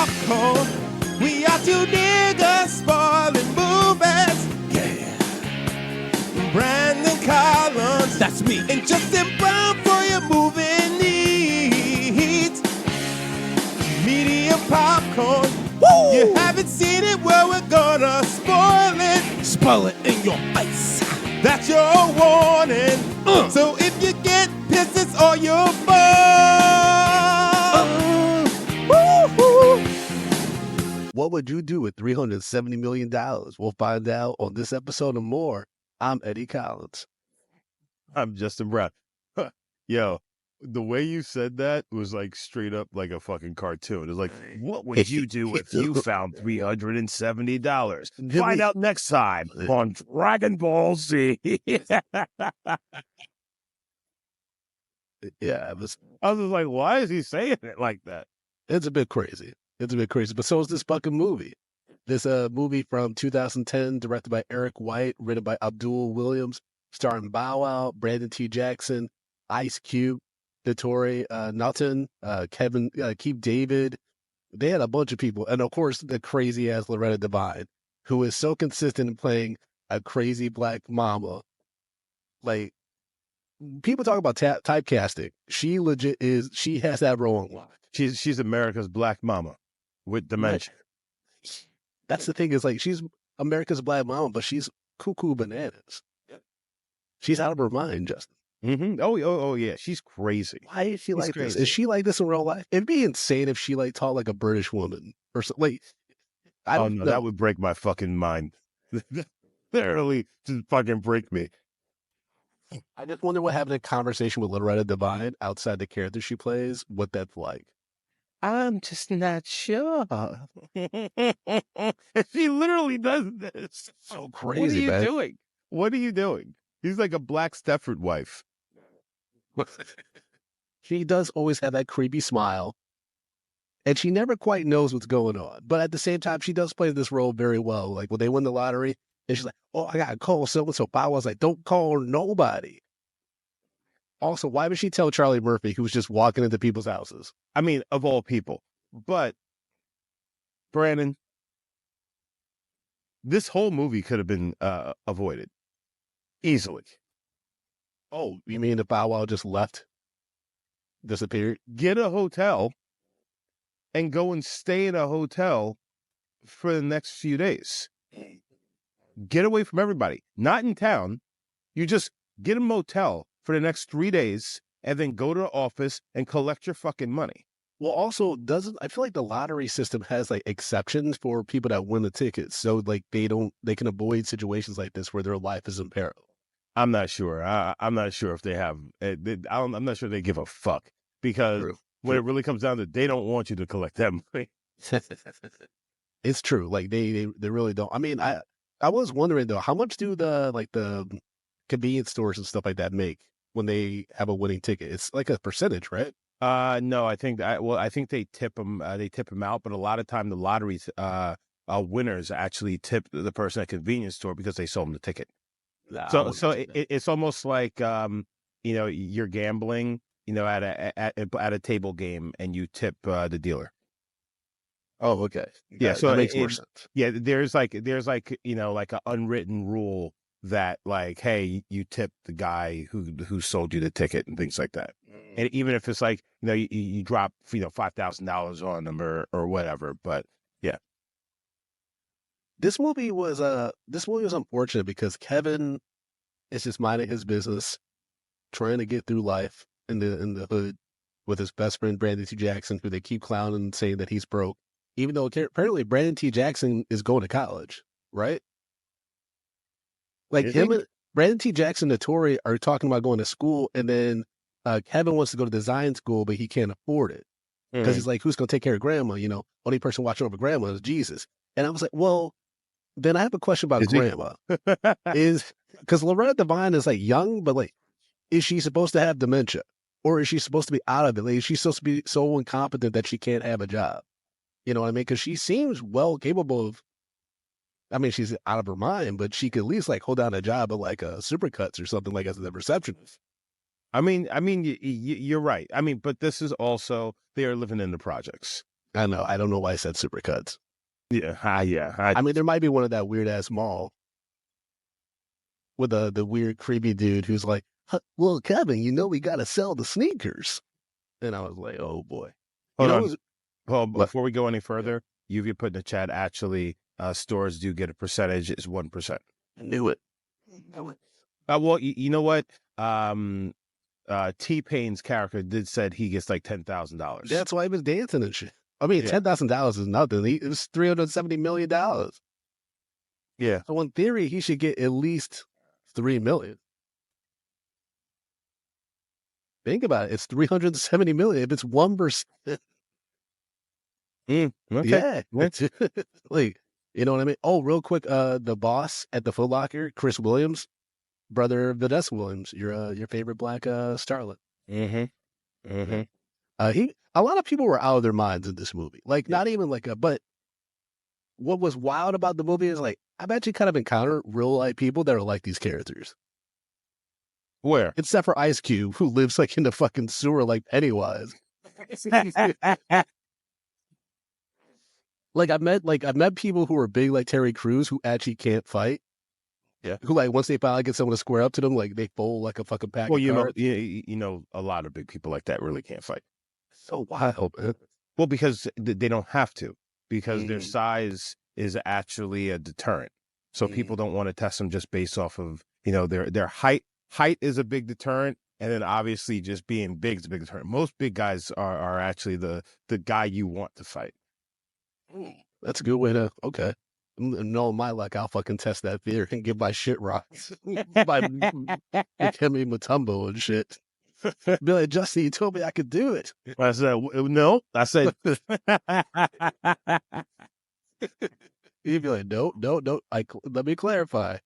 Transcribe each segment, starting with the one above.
popcorn. We are two niggas spoiling movies. Yeah. Brandon Collins, that's me, and Justin Brown for your movie needs. Medium popcorn. Woo! You haven't seen it, well, we're gonna spoil it. Spoil it in your face. That's your warning. So if you get pissed, it's all your fault. What would you do with $370 million? We'll find out on this episode and more. I'm Eddie Collins. I'm Justin Brown. Yo, the way you said that was like straight up like a fucking cartoon. It's like, what would you do if you found $370? Find out next time on Dragon Ball Z. Yeah, I was just like, why is he saying it like that? it's a bit crazy. It's a bit crazy, but so is this fucking movie. This movie from 2010, directed by Eric White, written by Abdul Williams, starring Bow Wow, Brandon T. Jackson, Ice Cube, Notori Naughton, Kevin, Keith David. They had a bunch of people. And of course, the crazy ass Loretta Devine, who is so consistent in playing a crazy black mama. Like, people talk about typecasting. She legit is, she has that role on lock. She's America's black mama with dementia. That's the thing, is like, she's America's black mama, but she's cuckoo bananas. She's out of her mind, Justin. Mm-hmm. Oh, yeah. She's crazy. Why is she like this? Is she like this in real life? It'd be insane if she like talked like a British woman or something. Like, I don't know. That would break my fucking mind. Literally, just fucking break me. I just wonder what having a conversation with Loretta Devine outside the character she plays, what that's like. I'm just not sure. She literally does this. So crazy, man. doing? What are you doing? He's like a Black Stepford wife. She does always have that creepy smile, and she never quite knows what's going on. But at the same time, she does play this role very well. Like when they win the lottery, and she's like, "Oh, I gotta call so-and-so." Bow Wow's like, "Don't call nobody." Also, why would she tell Charlie Murphy, who was just walking into people's houses? I mean, of all people. But, Brandon, this whole movie could have been avoided. Easily. Oh, you mean if Bow Wow just left? Disappeared? Get a hotel and go and stay in a hotel for the next few days. Get away from everybody. Not in town. You just get a motel for the next 3 days and then go to the office and collect your fucking money. Well, also, I feel like the lottery system has like exceptions for people that win the tickets. So like they can avoid situations like this where their life is in peril. I'm not sure. I'm not sure if they have. I'm not sure they give a fuck, because when it really comes down to it, they don't want you to collect them. It's true. Like they really don't. I mean, I was wondering though, how much do the convenience stores and stuff like that make when they have a winning ticket? It's like a percentage, right? No, I think they tip them. They tip them out, but a lot of time the lotteries winners actually tip the person at convenience store because they sold them the ticket. So it's almost like you're gambling, at a table game, and you tip the dealer. Oh, okay. Yeah, so that makes more sense. Yeah, there's like like an unwritten rule that like, hey, you tip the guy who sold you the ticket and things like that. And even if it's like you drop $5,000 on them or whatever, but yeah. This movie was unfortunate because Kevin is just minding his business, trying to get through life in the hood with his best friend Brandon T. Jackson, who they keep clowning and saying that he's broke, even though apparently Brandon T. Jackson is going to college, right? Like Brandon T. Jackson and Notori are talking about going to school, and then Kevin wants to go to design school, but he can't afford it because he's like, who's going to take care of grandma? Only person watching over grandma is Jesus. And I was like, well, then I have a question about grandma. Is because Loretta Devine is like young, but like, is she supposed to have dementia, or is she supposed to be out of it? Like, is she supposed to be so incompetent that she can't have a job? You know what I mean? Because she seems well capable of. I mean, she's out of her mind, but she could at least like hold down a job at like a Supercuts or something, like as a receptionist. I mean, you're right. I mean, but this is also, they are living in the projects. I know. I don't know why I said Supercuts. Yeah, I mean, there might be one of that weird ass mall with the weird creepy dude who's like, "Huh, well, Kevin, we got to sell the sneakers." And I was like, oh boy. Hold on. Who's, Well, what? before we go any further, you put in the chat, actually, stores do get a percentage. It's 1%. I knew it. Well, you know what? T-Pain's character said he gets like $10,000. That's why he was dancing and shit. I mean, $10,000 is nothing. It was $370 million. Yeah. So in theory, he should get at least $3 million. Think about it. It's $370 million. If it's 1%. Okay. Yeah. Like, you know what I mean? Oh, real quick, the boss at the Foot Locker, Chris Williams, brother of Vanessa Williams, your favorite black starlet. A lot of people were out of their minds in this movie. Like, not even like but what was wild about the movie is like, I've actually kind of encountered real life people that are like these characters. Where? Except for Ice Cube, who lives like in the fucking sewer like Pennywise. I've met people who are big like Terry Crews who actually can't fight. Yeah. Who like once they finally get someone to square up to them, like they fold like a fucking pack of cards. A lot of big people like that really can't fight. So wild, man. Well, because they don't have to, because their size is actually a deterrent. So people don't want to test them just based off of, their height. Height is a big deterrent. And then obviously just being big is a big deterrent. Most big guys are actually the guy you want to fight. That's a good way to, okay. Knowing my luck, I'll fucking test that theory and get my shit rocks by Kemi Mutombo and shit. Be like, Justin, you told me I could do it. I said, no. I said, you'd be like, no. Let me clarify.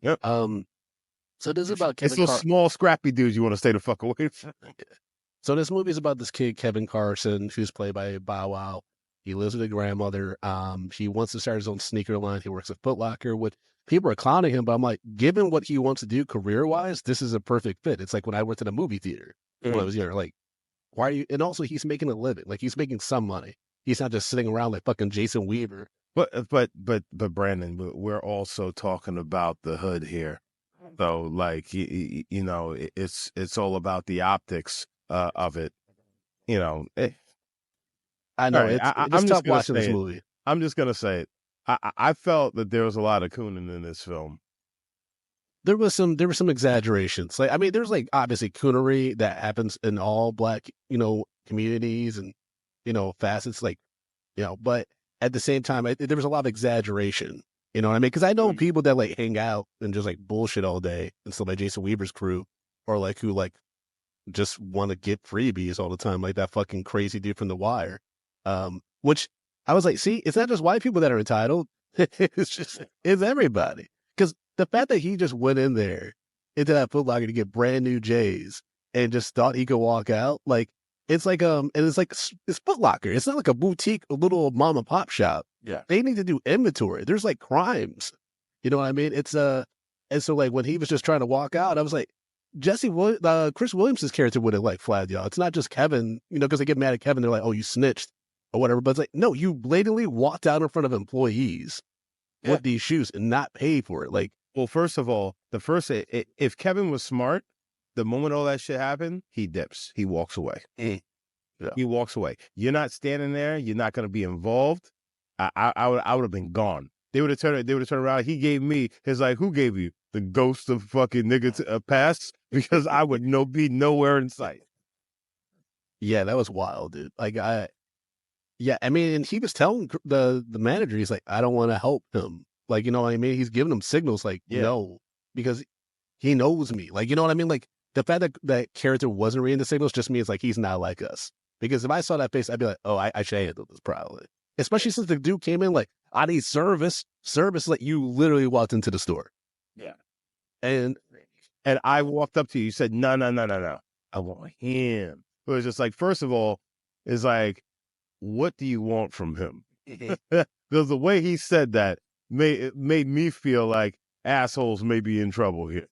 Yep. So this is about Kevin. It's those small, scrappy dudes you want to stay the fuck away from. So this movie is about this kid, Kevin Carson, who's played by Bow Wow. He lives with a grandmother. He wants to start his own sneaker line. He works at Foot Locker. People are clowning him, but I'm like, given what he wants to do career-wise, this is a perfect fit. It's like when I went to the movie theater when I was younger. Like, why are you? And also, he's making a living. Like, he's making some money. He's not just sitting around like fucking Jason Weaver. But Brandon, we're also talking about the hood here. So, like, it's all about the optics of it. I know. Right. It's tough watching this movie. I'm just going to say it. I felt that there was a lot of cooning in this film. There was some exaggerations. Like, I mean, there's like obviously coonery that happens in all black, communities and, facets, like, but at the same time, there was a lot of exaggeration. You know what I mean? Because I know people that like hang out and just like bullshit all day and stuff like Jason Weaver's crew, or like who like just want to get freebies all the time, like that fucking crazy dude from The Wire. Which I was like, see, it's not just white people that are entitled. it's everybody. Because the fact that he just went in there into that Foot Locker to get brand new J's and just thought he could walk out, like, it's like, and it's like, it's Foot Locker. It's not like a boutique, a little mom and pop shop. Yeah. They need to do inventory. There's like crimes. You know what I mean? And so like when he was just trying to walk out, I was like, Chris Williams' character would have like flagged y'all. It's not just Kevin, because they get mad at Kevin. They're like, oh, you snitched or whatever. But it's like, no, you blatantly walked out in front of employees with these shoes and not pay for it. Like, well, first of all, if Kevin was smart, the moment all that shit happened, he dips. He walks away. Yeah. He walks away. You're not standing there. You're not going to be involved. I would have been gone. They would have turned around. He gave me his like, who gave you the ghost of fucking nigga pass? Because I would be nowhere in sight. Yeah, that was wild, dude. Like I mean, and he was telling the manager, he's like, I don't want to help him. Like, you know what I mean? He's giving him signals like, no, because he knows me. Like, you know what I mean? Like the fact that that character wasn't reading the signals just means like he's not like us. Because if I saw that face, I'd be like, oh, I should handle this probably. Especially since the dude came in like, I need service. Service, like you literally walked into the store. Yeah. And I walked up to you. You said, no. I want him. It was just like, first of all, it's like, what do you want from him? Because the way he said that made me feel like assholes may be in trouble here.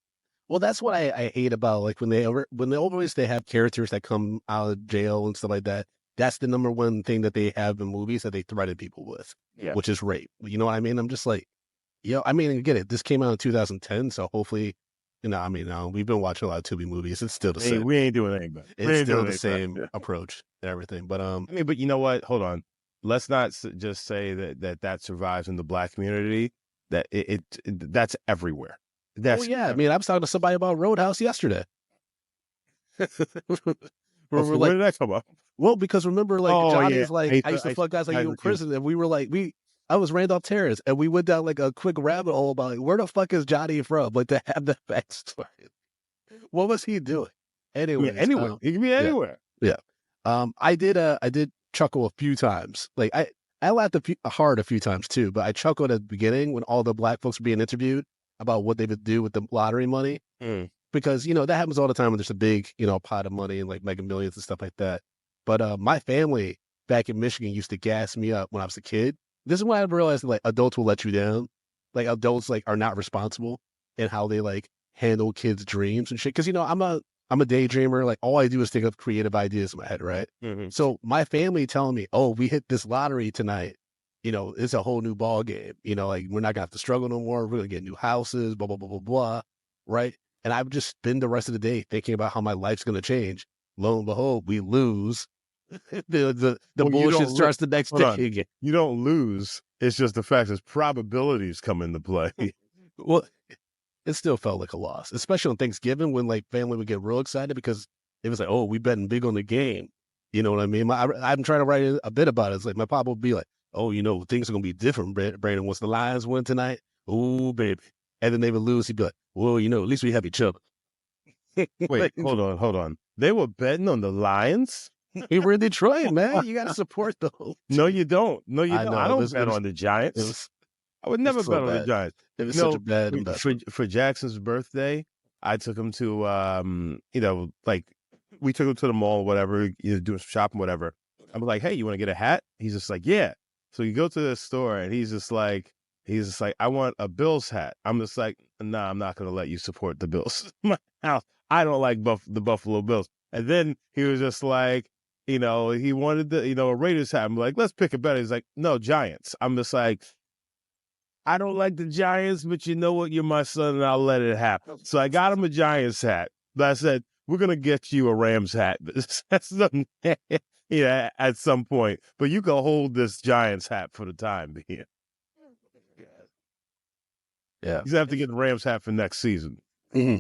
Well, that's what I hate about like when they always have characters that come out of jail and stuff like that. that's the number one thing that they have in movies that they threaten people with, which is rape. You know what I mean? I'm just like, I mean, get it. This came out in 2010, so hopefully, I mean, we've been watching a lot of Tubi movies. It's still the same. We ain't doing anything better. It's still the same approach and everything. But I mean, but you know what? Hold on. Let's not just say that survives in the Black community. That that's everywhere. That's I mean, I was talking to somebody about Roadhouse yesterday. Where did that come up? Well, because remember, like Johnny's like, I used to fuck guys like you in prison, and we were like, I was Randolph Terrace, and we went down like a quick rabbit hole about like, where the fuck is Johnny from? Like to have the backstory. What was he doing? Anyway, anywhere. He can be anywhere. Yeah. I did chuckle a few times. Like I laughed hard a few times too, but I chuckled at the beginning when all the Black folks were being interviewed about what they would do with the lottery money. Because, that happens all the time when there's a big, pot of money and like Mega Millions and stuff like that. But my family back in Michigan used to gas me up when I was a kid. This is when I realized that like adults will let you down. Like adults like are not responsible in how they like handle kids' dreams and shit. Cause I'm a daydreamer. Like all I do is think of creative ideas in my head, right? So my family telling me, oh, we hit this lottery tonight. It's a whole new ball game. Like we're not gonna have to struggle no more. We're gonna get new houses, blah, blah, blah, blah, blah. Right. And I would just spend the rest of the day thinking about how my life's going to change. Lo and behold, we lose. the bullshit starts the next day again. You don't lose. It's just the fact that probabilities come into play. Well, it still felt like a loss, especially on Thanksgiving when like family would get real excited because it was like, oh, we betting big on the game. You know what I mean? I'm trying to write a bit about it. It's like my papa would be like, oh, things are going to be different, Brandon. Once the Lions win tonight, oh, baby. And then they would lose. He'd be like, well, at least we have each other. Wait, hold on. They were betting on the Lions? We were in Detroit, man. You got to support those. No, you don't. No, you don't. I don't bet on the Giants. I would never bet on the Giants. It was such a bad investment. For Jackson's birthday, I took him to, like we took him to the mall or whatever, doing some shopping, whatever. I'm like, hey, you want to get a hat? He's just like, yeah. So you go to the store and he's just like, I want a Bills hat. I'm just like, nah, I'm not going to let you support the Bills. I don't like the Buffalo Bills. And then he was just like, he wanted a Raiders hat. I'm like, let's pick a better. He's like, no, Giants. I'm just like, I don't like the Giants, but you know what? You're my son and I'll let it happen. So I got him a Giants hat. But I said, we're going to get you a Rams hat. That's something, at some point. But you can hold this Giants hat for the time being. Yeah, you have to get the Rams hat for next season. Mm-hmm.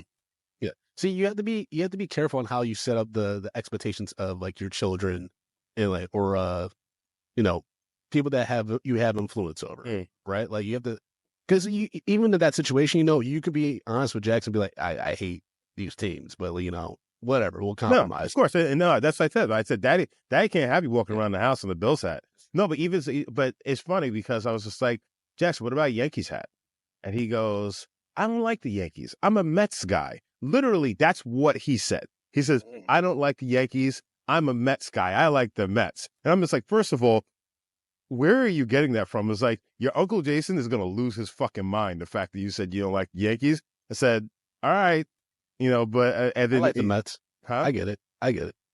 Yeah. See, you have to be careful on how you set up the expectations of like your children, and like or people that you have influence over, right? Like you have to, because even in that situation, you could be honest with Jackson, and be like, I hate these teams, but whatever, we'll compromise. No, of course, and no, that's what I said. I said, Daddy can't have you walking around the house in the Bills hat. No, but but it's funny because I was just like, Jackson, what about Yankees hat? And he goes, I don't like the Yankees. I'm a Mets guy. Literally, that's what he said. He says, I don't like the Yankees. I'm a Mets guy. I like the Mets. And I'm just like, first of all, where are you getting that from? It's like, your Uncle Jason is going to lose his fucking mind, the fact that you said you don't like the Yankees. I said, all right, but... and then, I like the Mets. Huh? I get it.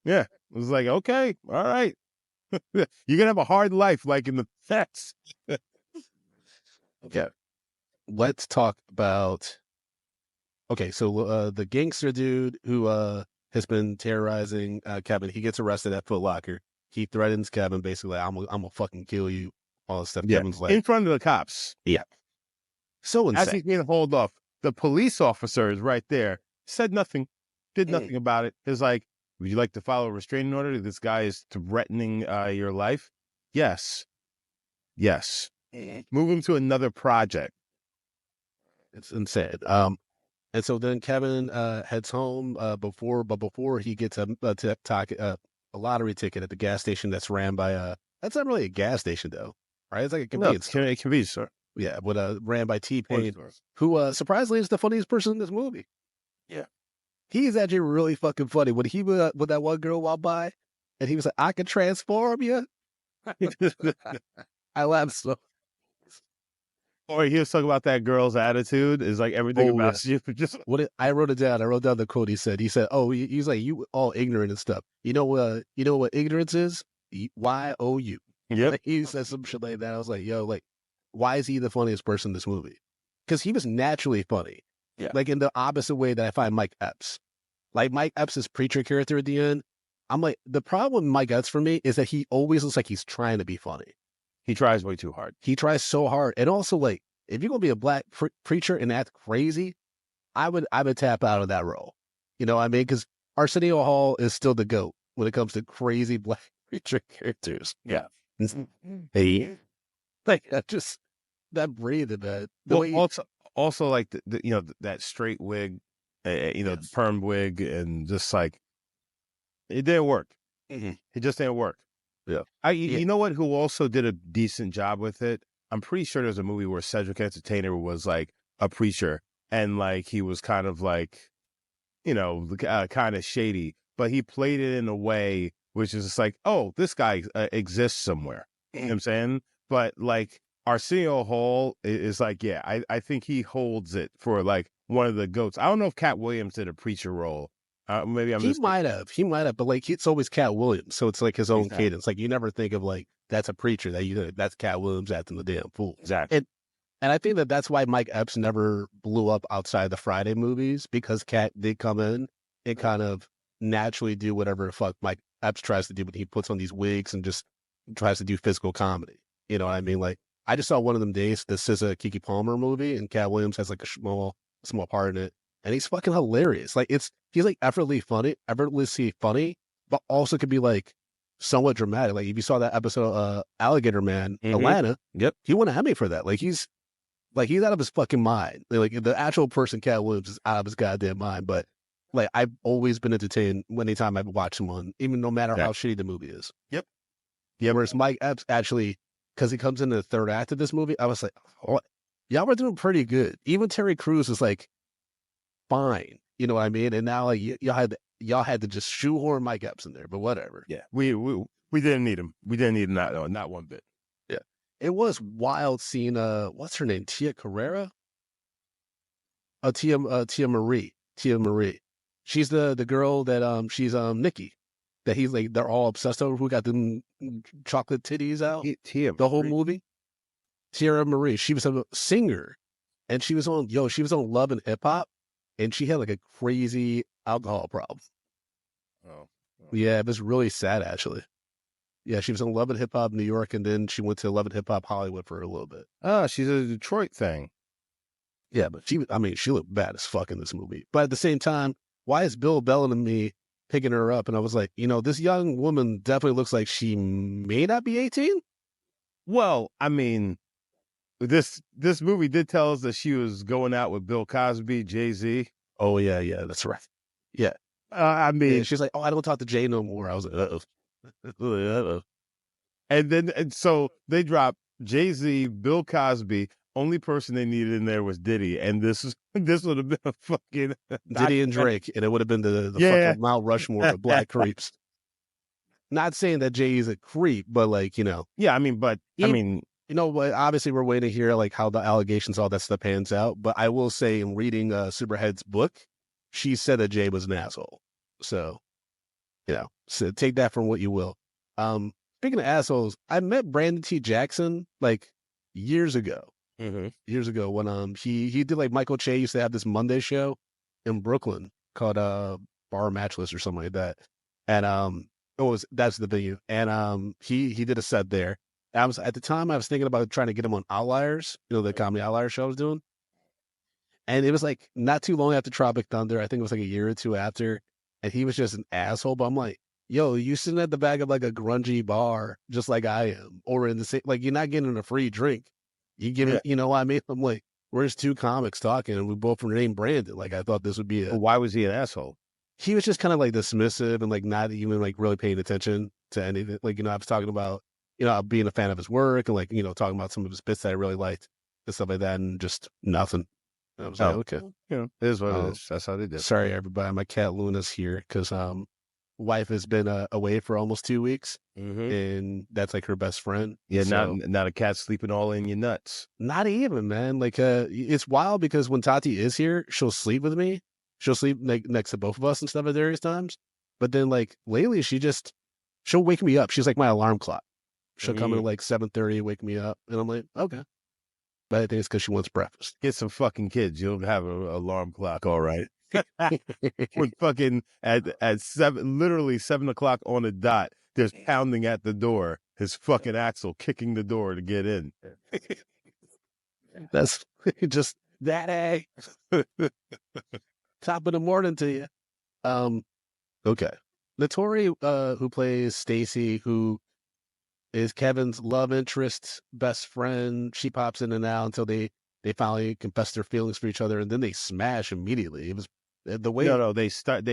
Yeah. It was like, okay, all right. You're going to have a hard life like in the Mets. Okay. Let's talk about. Okay, so the gangster dude who has been terrorizing Kevin, he gets arrested at Foot Locker. He threatens Kevin, basically, I'm gonna fucking kill you. All this stuff. Yeah. Kevin's like, in front of the cops. Yeah. So insane. As he's being hauled off, the police officer is right there. Said nothing. Did nothing about it. It's like, would you like to follow a restraining order? This guy is threatening your life. Yes. Move him to another project. It's insane. And so then Kevin heads home before he gets a lottery ticket at the gas station that's ran by that's not really a gas station though, right? It's like a convenience store. A convenience store. Yeah, but ran by T-Pain, who surprisingly is the funniest person in this movie. Yeah, he's actually really fucking funny. When he when that one girl walked by, and he was like, "I can transform you." I laughed so. Or he was talking about that girl's attitude is like everything about you. Just I wrote it down. I wrote down the quote. He said, "Oh, he's like, you all ignorant and stuff. You know what ignorance is? Y-O-U. Yep. Like, he said some shit like that. I was like, yo, like, why is he the funniest person in this movie? Because he was naturally funny. Yeah. Like in the opposite way that I find Mike Epps. Like Mike Epps' preacher character at the end. I'm like, the problem with Mike Epps for me is that he always looks like he's trying to be funny. He tries way too hard. He tries so hard. And also, like, if you're gonna be a black preacher and act crazy, I would tap out of that role. You know what I mean? Because Arsenio Hall is still the GOAT when it comes to crazy black preacher characters. Yeah. Hey, like that breathing, man. Also like the that straight wig, the perm wig, and just like it didn't work. Mm-hmm. It just didn't work. Yeah. You know what? Who also did a decent job with it? I'm pretty sure there's a movie where Cedric Entertainer was like a preacher, and like he was kind of like, kind of shady, but he played it in a way which is just like, oh, this guy exists somewhere. You know what I'm saying? But like Arsenio Hall is like, yeah, I think he holds it for like one of the GOATs. I don't know if Cat Williams did a preacher role. Maybe he might have, but like it's always Cat Williams, so it's like his own cadence. Like you never think of like that's a preacher that's Cat Williams acting the damn fool. Exactly. And I think that's why Mike Epps never blew up outside the Friday movies, because Cat did come in and kind of naturally do whatever the fuck Mike Epps tries to do, but he puts on these wigs and just tries to do physical comedy. You know what I mean? Like I just saw one of them days, the SZA Keke Palmer movie, and Cat Williams has like a small part in it. And he's fucking hilarious. Like he's like effortlessly funny, but also could be like somewhat dramatic. Like if you saw that episode of Alligator Man, Atlanta, he won an Emmy for that. Like he's out of his fucking mind. Like the actual person, Cat Williams, is out of his goddamn mind. But like I've always been entertained anytime I've watched one, even no matter how shitty the movie is. Yep. Whereas Mike Epps actually, because he comes in the third act of this movie, I was like, oh, y'all were doing pretty good. Even Terry Crews is like fine. You know what I mean? And now like y'all had to just shoehorn Mike Epps in there, but whatever. Yeah. We didn't need him. We didn't need him not one bit. Yeah. It was wild seeing what's her name? Tia Carrera? Tia Marie. She's the girl that she's Nikki. That he's like they're all obsessed over, who got them chocolate titties out. The whole movie. Tia Marie. She was a singer. And she was on Love and Hip Hop. And she had like a crazy alcohol problem. Oh. Yeah, it was really sad, actually. Yeah, she was on Love and Hip Hop New York, and then she went to Love and Hip Hop Hollywood for a little bit. Oh, she's a Detroit thing. Yeah, but she looked bad as fuck in this movie. But at the same time, why is Bill Bellamy picking her up? And I was like, this young woman definitely looks like she may not be 18. Well, I mean, this movie did tell us that she was going out with Bill Cosby, Jay-Z. Oh, yeah, that's right. Yeah. I mean... Yeah, she's like, oh, I don't talk to Jay no more. I was like, uh-oh. Uh-oh. And so they dropped Jay-Z, Bill Cosby. Only person they needed in there was Diddy. And this would have been a fucking... Diddy and Drake. And it would have been the fucking Mount Rushmore of black creeps. Not saying that Jay is a creep, but like, Yeah, I mean... obviously we're waiting to hear like how the allegations, all that stuff pans out. But I will say, in reading Superhead's book, she said that Jay was an asshole. So, so take that from what you will. Speaking of assholes, I met Brandon T. Jackson like years ago. Years ago when he did like Michael Che used to have this Monday show in Brooklyn called Bar Matchless or something like that. And that's the venue. And he did a set there. At the time I was thinking about trying to get him on Outliers, the comedy Outliers show I was doing. And it was like not too long after Tropic Thunder. I think it was like a year or two after. And he was just an asshole. But I'm like, yo, you sitting at the back of like a grungy bar just like I am, or in the same, like you're not getting a free drink. You give it, you know what I mean? I'm like, we're just two comics talking and we both were named Brandon. Like I thought this would be Why was he an asshole? He was just kind of like dismissive and like not even like really paying attention to anything. Like, I was talking about, being a fan of his work and like, talking about some of his bits that I really liked and stuff like that, and just nothing. And I was like, okay. It is what it is. That's how they did. Sorry, everybody. My cat Luna's here because wife has been away for almost 2 weeks, and that's like her best friend. Yeah, so, not a cat sleeping all in your nuts. Not even, man. Like, it's wild because when Tati is here, she'll sleep with me. She'll sleep like next to both of us and stuff at various times. But then, like lately, she just she'll wake me up. She's like my alarm clock. She'll come in Mm. like 7:30, wake me up, and I'm like, okay. But I think it's because she wants breakfast. Get some fucking kids. You'll have an alarm clock, all right. When fucking at literally 7 o'clock on the dot, there's pounding at the door. His fucking Axel kicking the door to get in. That's just that top of the morning to you. Okay. Notori, who plays Stacy, who is Kevin's love interest, best friend. She pops in and out until they finally confess their feelings for each other, and then they smash immediately. It was the way. No, they start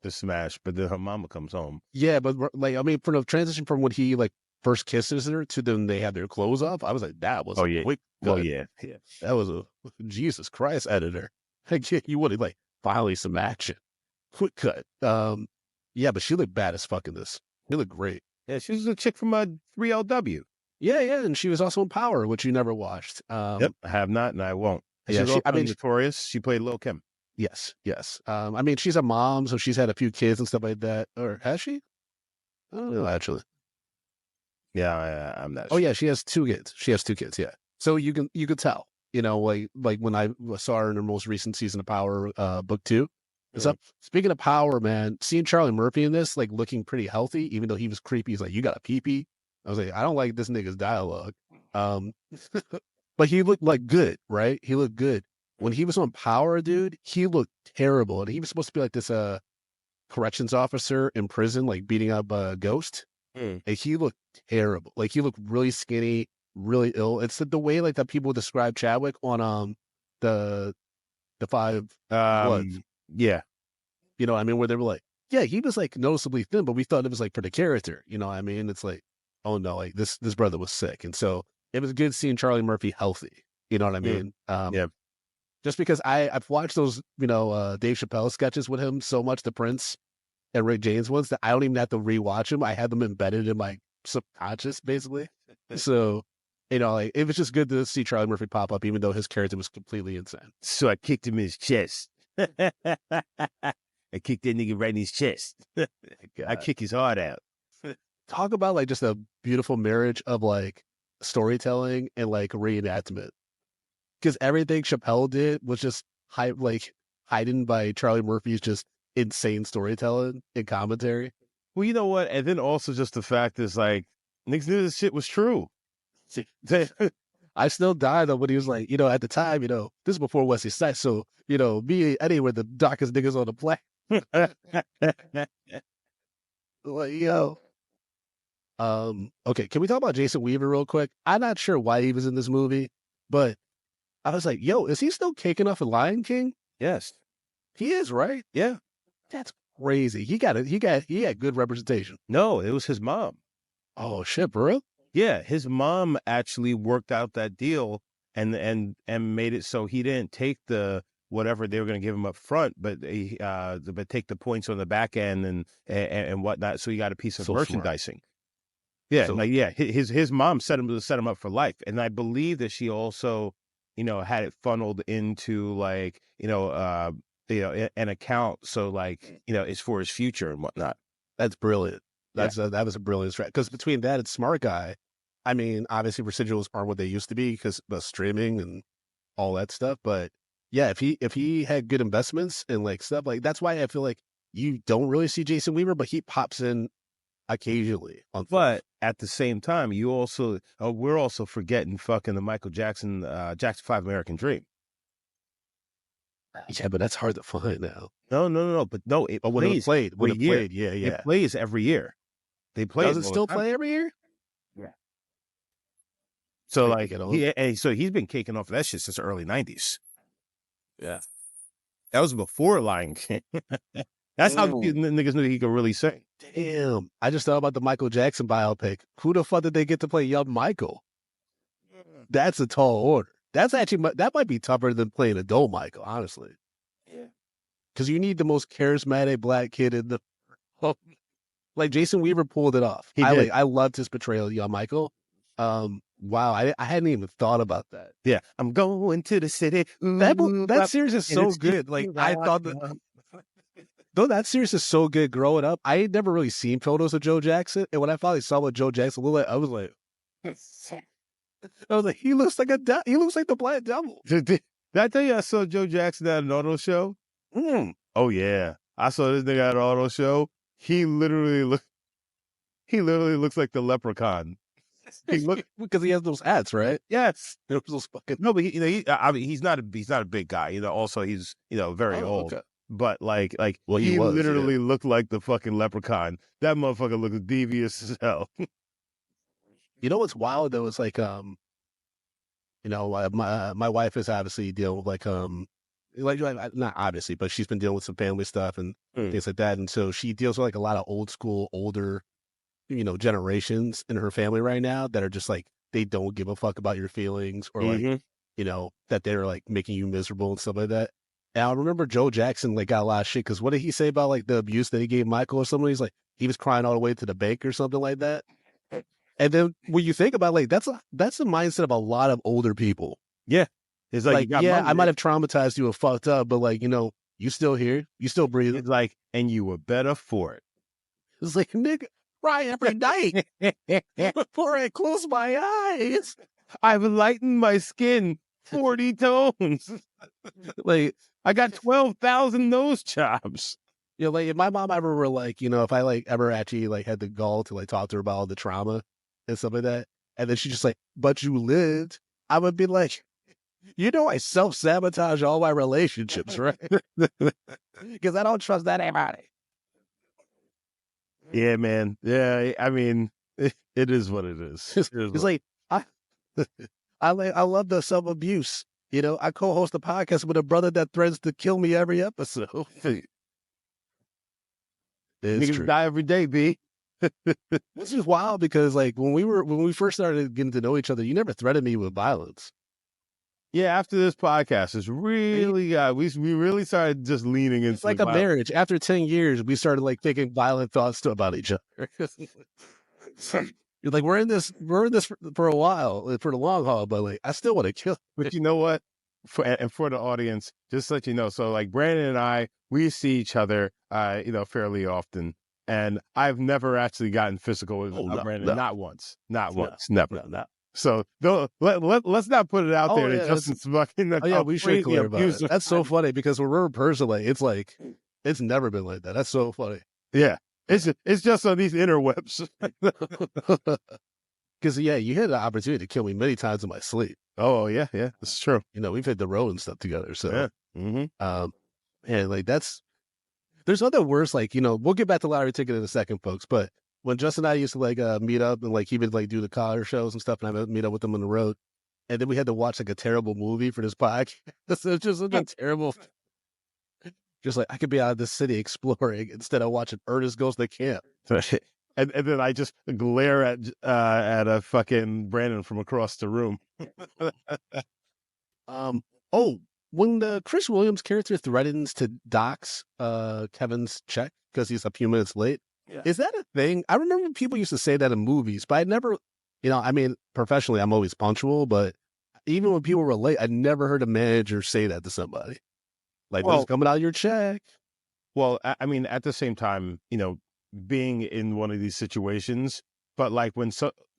to smash, but then her mama comes home. Yeah, but like I mean, from the transition from when he like first kisses her to then they have their clothes off, I was like, that was a quick cut. Oh yeah. That was a Jesus Christ editor. You would have like finally some action. Quick cut. Yeah, but she looked bad as fuck in this. She looked great. Yeah, she was a chick from 3LW. Yeah, and she was also in Power, which you never watched. Yep, I have not, and I won't. And Yeah, she's also Notorious. She played Lil Kim. Yes. I mean, she's a mom, so she's had a few kids and stuff like that. Or has she? I don't know, actually. Yeah, I'm not. Oh yeah, she has 2 kids. Yeah. So you could tell, like when I saw her in her most recent season of Power, book 2. So speaking of Power, man, seeing Charlie Murphy in this, like looking pretty healthy, even though he was creepy. He's like, "You got a pee-pee?" I was like, I don't like this nigga's dialogue. But he looked like good, right? He looked good. When he was on Power, dude, he looked terrible. And he was supposed to be like this corrections officer in prison, like beating up a ghost. And he looked terrible. Like he looked really skinny, really ill. It's the way like that people describe Chadwick on the 5 Bloods. Yeah. You know what I mean? Where they were like, yeah, he was like noticeably thin, but we thought it was like for the character. You know what I mean? It's like, oh no, like this brother was sick. And so it was good seeing Charlie Murphy healthy. You know what I mean? Yeah. Just because I've watched those, Dave Chappelle sketches with him so much, the Prince and Rick James ones, that I don't even have to rewatch them. I had them embedded in my subconscious, basically. So, like it was just good to see Charlie Murphy pop up, even though his character was completely insane. So I kicked him in his chest. I kicked that nigga right in his chest. I kick his heart out. Talk about like just a beautiful marriage of like storytelling and like reenactment. Because everything Chappelle did was just hidden by Charlie Murphy's just insane storytelling and commentary. Well, you know what? And then also just the fact is like, niggas knew this shit was true. I still die though when he was like, at the time, this is before Wesley Snipes, so me Eddie were the darkest niggas on the planet. Like, yo. Okay, can we talk about Jason Weaver real quick? I'm not sure why he was in this movie, but I was like, yo, is he still caking off a Lion King? Yes. He is, right? Yeah. That's crazy. He had good representation. No, it was his mom. Oh shit, for real? Yeah, his mom actually worked out that deal and made it so he didn't take the whatever they were going to give him up front, but take the points on the back end and whatnot. So he got a piece of merchandising. Smart. Yeah, his mom set him up for life, and I believe that she also, had it funneled into like an account, so like it's for his future and whatnot. That's brilliant. That was a brilliant strat. Because between that and Smart Guy, I mean, obviously residuals aren't what they used to be because of streaming and all that stuff. But yeah, if he had good investments and like stuff like that's why I feel like you don't really see Jason Weaver, but he pops in occasionally on. But at the same time, we're also forgetting fucking the Michael Jackson 5 American Dream. Yeah, but that's hard to find now. No. But no, it plays. When it played, yeah. It plays every year. They play. Does it still play every year? Yeah. So so he's been caking off that shit since the early 90s. Yeah. That was before Lion King. That's how niggas knew he could really sing. Damn. I just thought about the Michael Jackson biopic. Who the fuck did they get to play young Michael? That's a tall order. That might be tougher than playing adult Michael, honestly. Yeah. Because you need the most charismatic black kid in the... Like, Jason Weaver pulled it off. I loved his portrayal of young Michael. Wow, I hadn't even thought about that. Yeah. I'm going to the city. That series is so good. Like, I thought that... though that series is so good growing up, I had never really seen photos of Joe Jackson. And when I finally saw what Joe Jackson looked like, I was like, he looks like he looks like the Black Devil. Did I tell you I saw Joe Jackson at an auto show? Oh yeah, I saw this nigga at an auto show. He literally looks like the leprechaun. Because he has those hats, right? Yes. Those fucking... No, but I mean, he's not a big guy. Also he's very old. Okay. But like well, he literally looked like the fucking leprechaun. That motherfucker looked devious as hell. You know what's wild though? It's like my wife is obviously dealing with like not obviously, but she's been dealing with some family stuff and things like that, and so she deals with like a lot of older generations in her family right now that are just like, they don't give a fuck about your feelings, or like that they're like making you miserable and stuff like that. And I remember Joe Jackson like got a lot of shit because what did he say about like the abuse that he gave Michael or something? He's like, he was crying all the way to the bank or something like that. And then when you think about, like, that's the mindset of a lot of older people. Yeah. It's like yeah, I might have traumatized you and fucked up, but like, you still here, you still breathing. It's like, and you were better for it. It's like, nigga, cry every night before I close my eyes. I've lightened my skin 40 tones. Like, I got 12,000 nose jobs. Like if my mom ever were like, if I like ever actually like had the gall to like talk to her about all the trauma and stuff like that, and then she just like, but you lived, I would be like, I self-sabotage all my relationships, right? Because I don't trust anybody. Yeah, man. Yeah, I mean, it is what it is. It's like, I love the self-abuse. I co-host a podcast with a brother that threatens to kill me every episode. It's true. Die every day, B. This is wild because like when we first started getting to know each other, you never threatened me with violence. Yeah, after this podcast, it's really we really started just leaning into, it's like a marriage. After 10 years, we started like thinking violent thoughts about each other. You're like, we're in this for a while, for the long haul, but like I still want to kill. But you know what? For the audience, just to let you know, so like Brandon and I, we see each other, fairly often, and I've never actually gotten physical with Brandon. No. Not once, never. No. So let's not put it out there that Justin's fucking. We should clear about it. That's so funny because when we're in person, like it's never been like that. That's so funny. Yeah, it's just on these interwebs. Because you had the opportunity to kill me many times in my sleep. Oh yeah, that's true. We've hit the road and stuff together. So yeah. Like there's other worse, like, we'll get back to Lottery Ticket in a second, folks. But when Justin and I used to like meet up and like he would like do the collar shows and stuff, and I would meet up with him on the road, and then we had to watch like a terrible movie for this podcast. So it's just a terrible. Just like I could be out of the city exploring instead of watching Ernest Goes to Camp. And then I just glare at a fucking Brandon from across the room. When Chris Williams' character threatens to dox Kevin's check because he's a few minutes late, is that a thing? I remember people used to say that in movies, but I never, professionally, I'm always punctual, but even when people were late, I never heard a manager say that to somebody. Like, this is coming out of your check. Well, I mean, at the same time, being in one of these situations, but like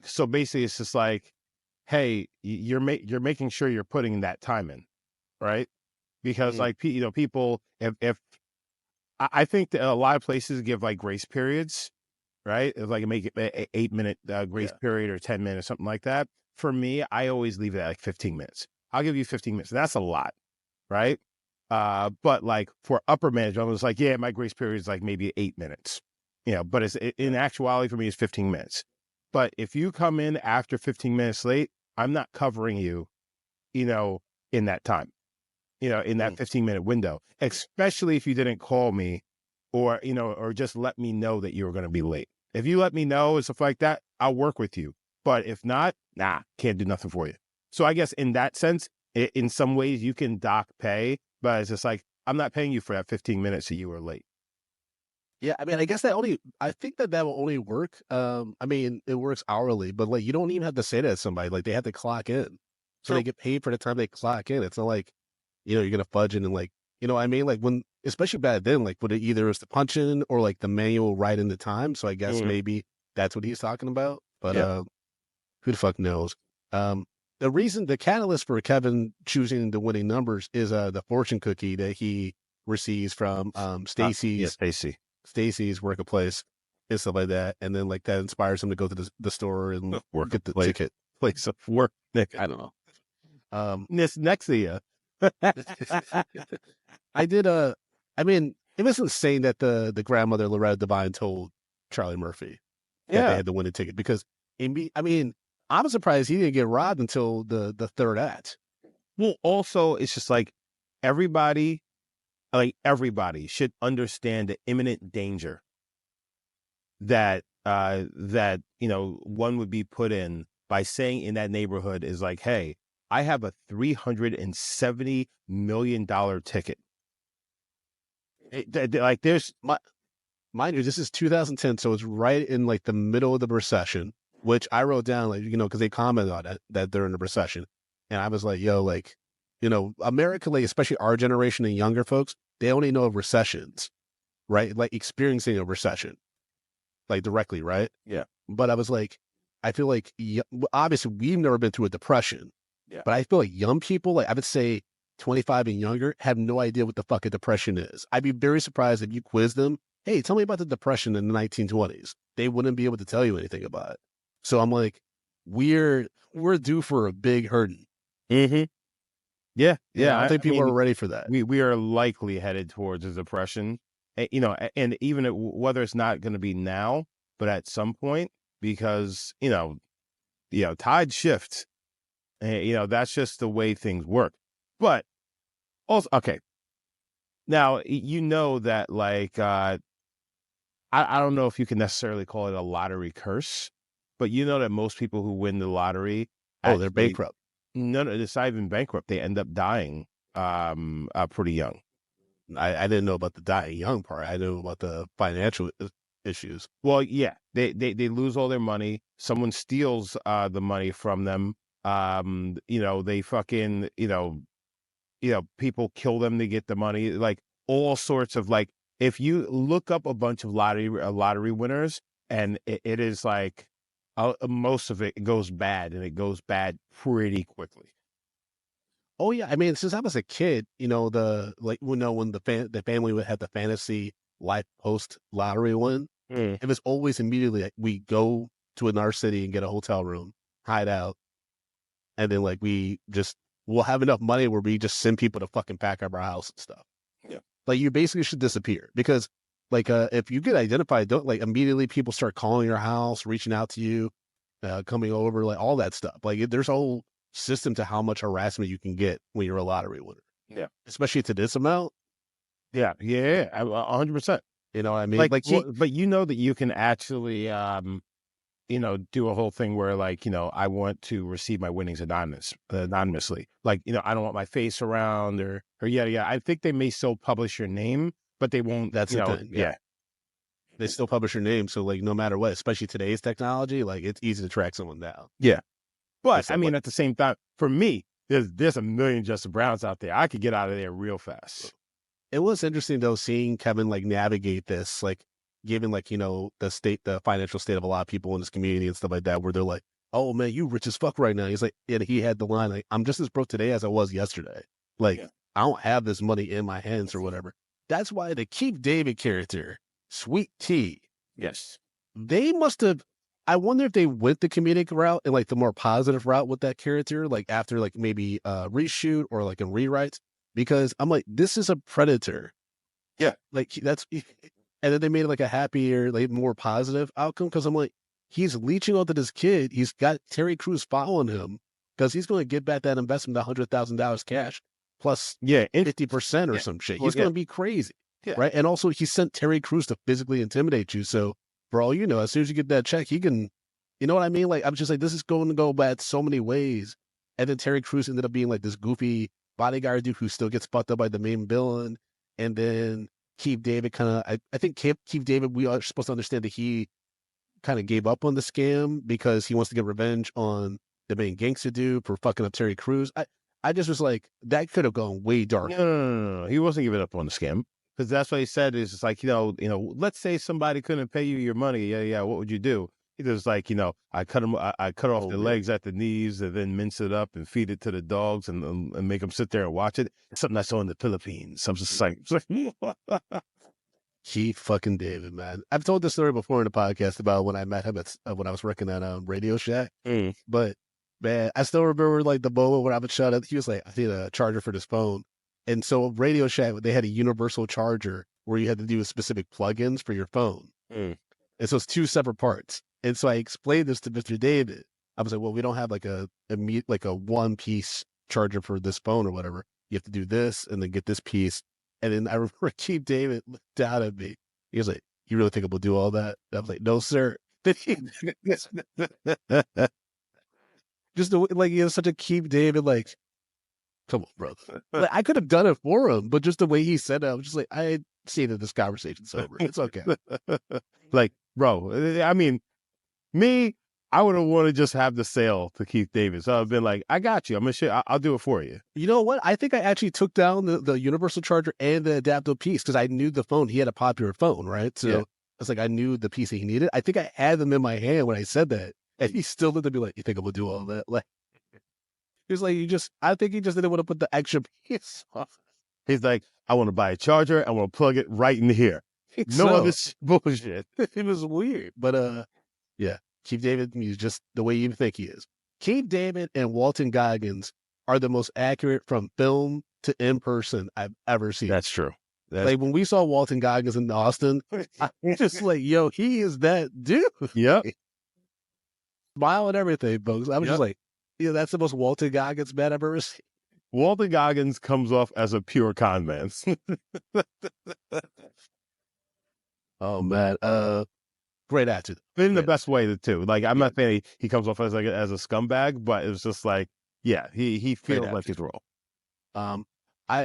so basically it's just like, hey, you're making sure you're putting that time in, right? Because like people, if I think that a lot of places give like grace periods, right? It's like make it an 8-minute grace period or 10 minutes, something like that. For me, I always leave it at like 15 minutes. I'll give you 15 minutes. That's a lot, right? But like for upper management, I was like, yeah, my grace period is like maybe 8 minutes. But it's in actuality for me, it's 15 minutes. But if you come in after 15 minutes late, I'm not covering you, in that time, in that 15-minute window, especially if you didn't call me or just let me know that you were going to be late. If you let me know and stuff like that, I'll work with you. But if not, can't do nothing for you. So I guess in that sense, in some ways you can dock pay, but it's just like, I'm not paying you for that 15 minutes that you were late. Yeah, I mean, I guess I think that will only work. I mean, it works hourly, but like, you don't even have to say that to somebody. Like, they have to clock in. So they get paid for the time they clock in. It's not like, you're going to fudge in and like, what I mean? Like when especially back then, like would it either was the punch in or like the manual right in the time. So I guess maybe that's what he's talking about. But who the fuck knows? The catalyst for Kevin choosing the winning numbers is the fortune cookie that he receives from Stacy's workplace and stuff like that, and then like that inspires him to go to the store and get the ticket. Place of work, Nick. I don't know. This next year, I did I mean, it was insane that the grandmother Loretta Devine told Charlie Murphy that they had the winning ticket because I mean, I'm surprised he didn't get robbed until the third act. Well, also it's just like everybody should understand the imminent danger that one would be put in by saying in that neighborhood is like, hey, I have a $370 million ticket. Like there's mind you, this is 2010, so it's right in like the middle of the recession, which I wrote down, like, because they commented on it that they're in a recession. And I was like, yo, like, America, like, especially our generation and younger folks, they only know of recessions, right? Like experiencing a recession, like directly, right? Yeah. But I was like, I feel like, obviously we've never been through a depression, but I feel like young people, like I would say 25 and younger, have no idea what the fuck a depression is. I'd be very surprised if you quiz them, hey, tell me about the depression in the 1920s. They wouldn't be able to tell you anything about it. So I'm like, we're due for a big hurting. Mm-hmm. Yeah. I think people are ready for that. We are likely headed towards a depression, and even whether it's not going to be now, but at some point, because, tide shifts, that's just the way things work. But also, okay. Now, that like, I don't know if you can necessarily call it a lottery curse, but that most people who win the lottery, they're bankrupt. No, it's not even bankrupt. They end up dying pretty young. I didn't know about the dying young part. I knew about the financial issues. Well, yeah, they lose all their money. Someone steals the money from them. They fucking, people kill them to get the money. Like all sorts of, like, if you look up a bunch of lottery winners, and it is like most of it goes bad, and it goes bad pretty quickly. Oh yeah, I mean, since I was a kid, when the family would have the fantasy life post lottery one, it was always immediately like we go to another city and get a hotel room, hide out, and then like we'll have enough money where we just send people to fucking pack up our house and stuff. Yeah, like you basically should disappear because like if you get identified, don't like immediately people start calling your house, reaching out to you, coming over, like all that stuff. Like there's a whole system to how much harassment you can get when you're a lottery winner. Yeah, especially to this amount. Yeah, 100%. You know what I mean? Like, but that you can actually, do a whole thing where, like, I want to receive my winnings anonymously. Like, I don't want my face around or yeah. I think they may still publish your name, but they won't. That's the thing. Yeah. They still publish your name. So like, no matter what, especially today's technology, like it's easy to track someone down. Yeah. But I mean, at the same time, for me, there's a million Justin Browns out there. I could get out of there real fast. It was interesting though, seeing Kevin like navigate this, like given like, the financial state of a lot of people in this community and stuff like that, where they're like, oh man, you rich as fuck right now. He's like, and he had the line like, I'm just as broke today as I was yesterday. Like, I don't have this money in my hands or whatever. That's why the Keith David character, Sweet Tea. Yes. They must have, I wonder if they went the comedic route and like the more positive route with that character, like after like maybe reshoot or like in rewrites, because I'm like, this is a predator. Yeah. Like and then they made it like a happier, like more positive outcome. Cause I'm like, he's leeching onto this kid. He's got Terry Crews following him because he's going to get back that investment, $100,000 cash plus 50% or some shit. He's going to be crazy. Yeah. Right. And also he sent Terry Crews to physically intimidate you. So for all you know, as soon as you get that check, he can, you know what I mean? Like, I'm just like, this is going to go bad so many ways. And then Terry Crews ended up being like this goofy bodyguard dude who still gets fucked up by the main villain. And then Keith David I think Keith David, we are supposed to understand that he kind of gave up on the scam because he wants to get revenge on the main gangster dude for fucking up Terry Crews. I just was like, that could have gone way darker. No. He wasn't giving up on the scam. because that's what he said. Is just like, let's say somebody couldn't pay you your money. Yeah. What would you do? He was like, I cut them. I cut off their legs at the knees and then mince it up and feed it to the dogs and make them sit there and watch it. It's something I saw in the Philippines. I'm just like, Keith fucking David, man. I've told this story before in the podcast about when I met him when I was working at Radio Shack. But man, I still remember like the moment when I would shut up. He was like, I need a charger for this phone. And so Radio Shack, they had a universal charger where you had to do specific plugins for your phone. And so it's 2 separate parts. And so I explained this to Mr. David. I was like, well, we don't have like a one-piece charger for this phone or whatever. You have to do this and then get this piece. And then I remember Keith David looked down at me. He was like, you really think I'm going to do all that? And I was like, no, sir. Just like, he has such a Keith David, like, come on, brother. Like, I could have done it for him, but just the way he said it, I was just like, I see that this conversation's over. It's okay. Like, bro, I mean, me, I would have wanted to just have the sale to Keith David. So I've been like, I got you. I'm going to I'll do it for you. You know what? I think I actually took down the universal charger and the adaptive piece because I knew the phone. He had a popular phone, right? So it's like I knew the piece that he needed. I think I had them in my hand when I said that. And he still looked at me like, you think I'm going to do all that? Like, he was like, I think he just didn't want to put the extra piece on. He's like, I want to buy a charger. I want to plug it right in here. No other bullshit. It was weird. But yeah, Keith David is just the way you think he is. Keith David and Walton Goggins are the most accurate from film to in person I've ever seen. That's true. Like when we saw Walton Goggins in Austin, I was just like, yo, he is that dude. Yep. Smile and everything, folks. I was just like, yeah, that's the most Walton Goggins man I've ever seen. Walton Goggins comes off as a pure con man. Oh man, great actor. In the best way too. Like I'm not saying he comes off as a scumbag, but it's just like, yeah, he feels like his role. I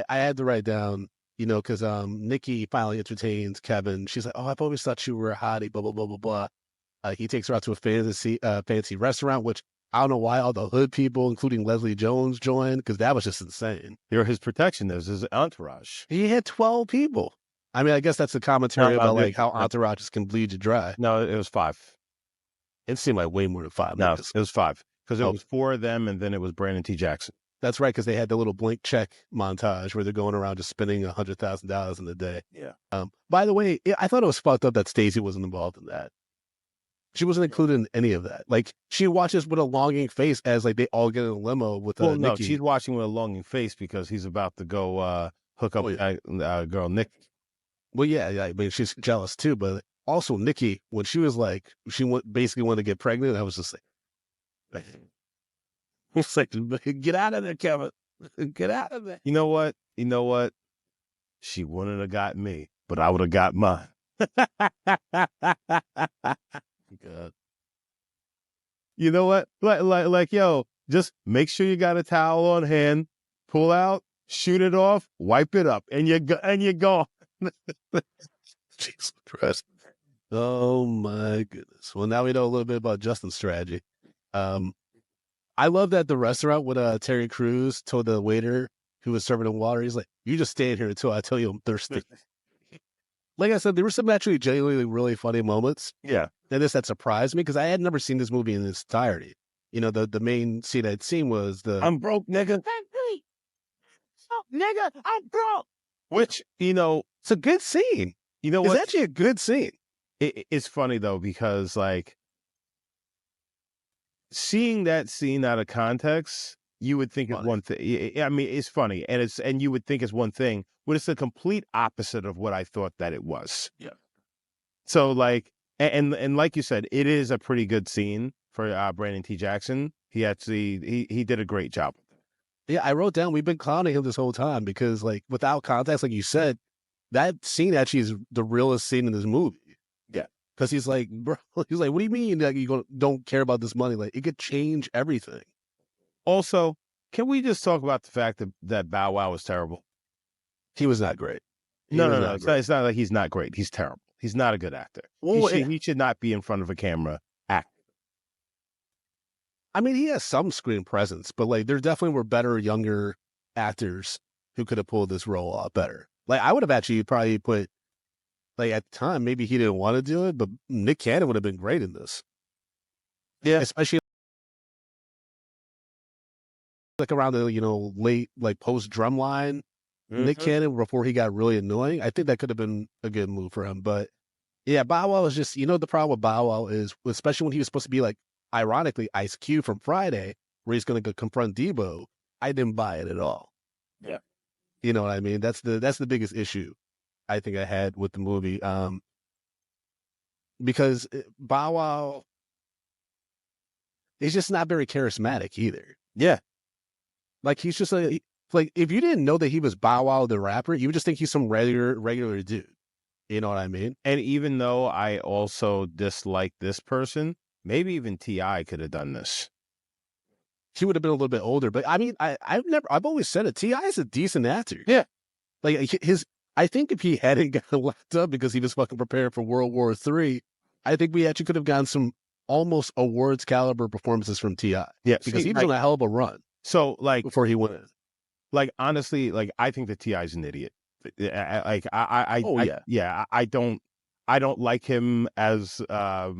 had to write down, because Nikki finally entertains Kevin. She's like, oh, I've always thought you were a hottie, blah blah blah blah blah. He takes her out to a fancy restaurant, which I don't know why all the hood people, including Leslie Jones, joined, because that was just insane. They were his protection. There's his entourage. He had 12 people. I mean, I guess that's a commentary about like how entourages can bleed you dry. No, it was 5. It seemed like way more than 5. No, it was 5 because it was 4 of them, and then it was Brandon T. Jackson. That's right, because they had the little blank check montage where they're going around just spending $100,000 in a day. Yeah. By the way, I thought it was fucked up that Stacey wasn't involved in that. She wasn't included in any of that. Like, she watches with a longing face as like they all get in a limo with no, Nikki. She's watching with a longing face because he's about to go hook up with girl Nick. Well, yeah, I mean, she's jealous too, but also Nikki, when she was like, basically wanted to get pregnant, I was just like, it's like, get out of there, Kevin. Get out of there. You know what? She wouldn't have got me, but I would have got mine. God. You know what? Like, yo, just make sure you got a towel on hand, pull out, shoot it off, wipe it up, and you're gone. Jesus Christ. Oh my goodness. Well, now we know a little bit about Justin's strategy. I love that the restaurant when Terry Crews told the waiter who was serving him water, he's like, you just stand here until I tell you I'm thirsty. Like I said, there were some actually genuinely really funny moments. Yeah. And that surprised me because I had never seen this movie in its entirety. The main scene I'd seen was I'm broke, nigga. Oh, nigga, I'm broke. Which, it's a good scene. You know what? It's actually a good scene. It's funny though, because like seeing that scene out of context, you would think it's one thing. I mean, it's funny, and you would think it's one thing, but it's the complete opposite of what I thought that it was. Yeah. So like, and like you said, it is a pretty good scene for Brandon T. Jackson. He actually he did a great job. Yeah, I wrote down we've been clowning him this whole time because like without context, like you said, that scene actually is the realest scene in this movie. Yeah. Because he's like, bro, he's like, what do you mean that you don't care about this money? Like, it could change everything. Also, can we just talk about the fact that Bow Wow was terrible? He was not great. No. It's not like he's not great. He's terrible. He's not a good actor. Well, he should not be in front of a camera acting. I mean, he has some screen presence, but like there definitely were better younger actors who could have pulled this role off better. Like I would have actually probably put like at the time maybe he didn't want to do it, but Nick Cannon would have been great in this. Yeah. Especially like around the late like post drumline. Nick Cannon before he got really annoying. I think that could have been a good move for him, but. Yeah, Bow Wow is just, the problem with Bow Wow is, especially when he was supposed to be like, ironically, Ice Cube from Friday, where he's going to go confront Debo. I didn't buy it at all. Yeah. You know what I mean? That's the biggest issue I think I had with the movie. Because Bow Wow is just not very charismatic either. Yeah. Like he's just like if you didn't know that he was Bow Wow the rapper, you would just think he's some regular dude. You know what I mean? And even though I also dislike this person, maybe even T.I. could have done this. He would have been a little bit older, but I mean, I've always said it. T.I. is a decent actor. Yeah. Like I think if he hadn't gotten locked up because he was fucking preparing for World War III, I think we actually could have gotten some almost awards caliber performances from T.I. Yeah. Because he was on a hell of a run. So like before he went in. Like honestly, like I think that T.I. is an idiot. I don't like him as I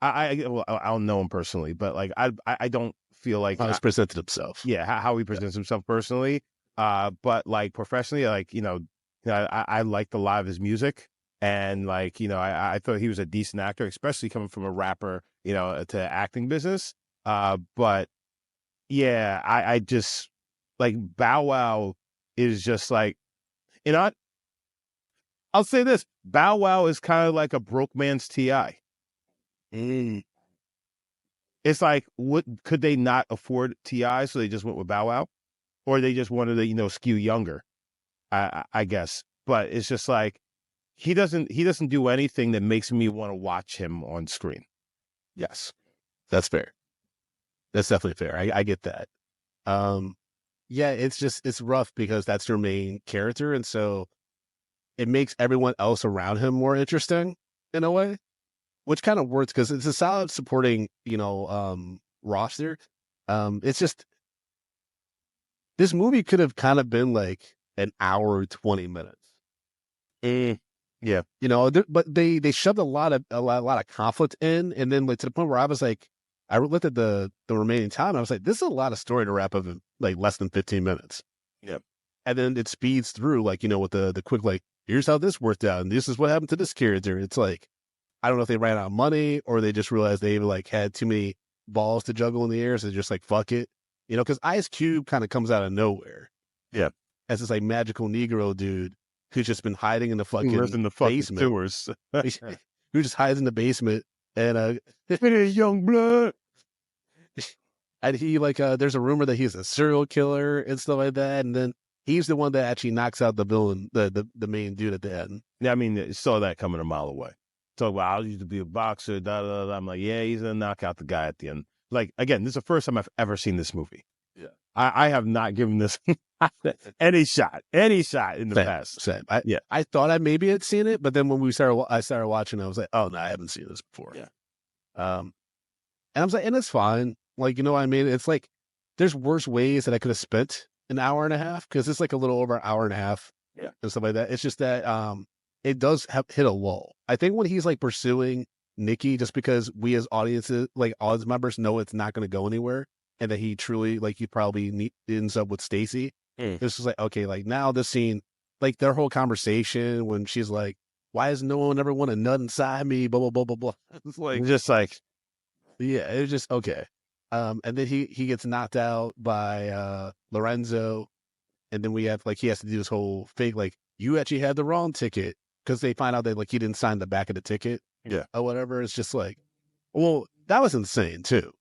don't know him personally, but like I don't feel like how he's presented himself. Yeah, how he presents himself personally. But like professionally, like I liked a lot of his music, and like I thought he was a decent actor, especially coming from a rapper, to acting business. But yeah, I just like Bow Wow is just like, I'll say this: Bow Wow is kind of like a broke man's T.I. It's like, what could they not afford T.I., so they just went with Bow Wow, or they just wanted to skew younger, I guess. But it's just like he doesn't do anything that makes me want to watch him on screen. Yes, that's fair. That's definitely fair. I get that. Yeah, it's rough because that's your main character, and so it makes everyone else around him more interesting in a way, which kind of works because it's a solid supporting, roster. It's just this movie could have kind of been like an hour 20 minutes. Yeah, but they shoved a lot of conflict in, and then like to the point where I was like, I looked at the remaining time, and I was like, this is a lot of story to wrap up in like less than 15 minutes. Yeah, and then it speeds through like with the quick like, here's how this worked out, and this is what happened to this character. It's like, I don't know if they ran out of money or they just realized they like had too many balls to juggle in the air, so they're just like, fuck it, because Ice Cube kind of comes out of nowhere. Yeah, as this like magical Negro dude who's just been hiding in the fucking basement. Sewers. Who just hides in the basement and young blood. And he like there's a rumor that he's a serial killer and stuff like that, and then he's the one that actually knocks out the villain, the main dude at the end. Yeah, I mean, saw that coming a mile away. Talk about, I used to be a boxer, I'm like, yeah, he's gonna knock out the guy at the end. Like, again, this is the first time I've ever seen this movie. Yeah, I have not given this any shot in the past. Same. I thought I maybe had seen it, but then when I started watching, I was like, oh no, I haven't seen this before. Yeah. And I was like, and it's fine. Like, what I mean? It's like, there's worse ways that I could have spent an hour and a half, because it's like a little over an hour and a half. Yeah. And stuff like that. It's just that it does hit a lull. I think when he's like pursuing Nikki, just because we as audiences, like audience members, know it's not going to go anywhere, and that he truly, like, he probably ends up with Stacy. It's just like, okay, like now this scene, like their whole conversation when she's like, why does no one ever want to nut inside me? Blah, blah, blah, blah, blah. It's like, just like, yeah, it was just okay. And then he gets knocked out by Lorenzo, and then we have like, he has to do this whole fake, like, you actually had the wrong ticket, because they find out that like he didn't sign the back of the ticket. Yeah. Or whatever. It's just like, well, that was insane too.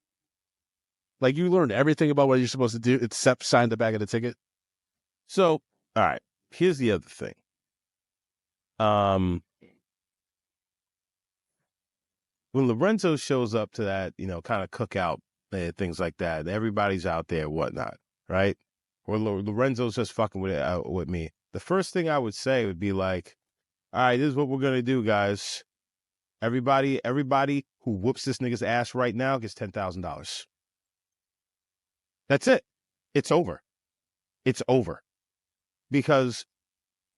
Like, you learned everything about what you're supposed to do except sign the back of the ticket. So, all right, here's the other thing. When Lorenzo shows up to that, kind of cookout and things like that, everybody's out there, whatnot, right? Or Lorenzo's just fucking with me. The first thing I would say would be like, all right, this is what we're going to do, guys. Everybody who whoops this nigga's ass right now gets $10,000. That's it. It's over. It's over. Because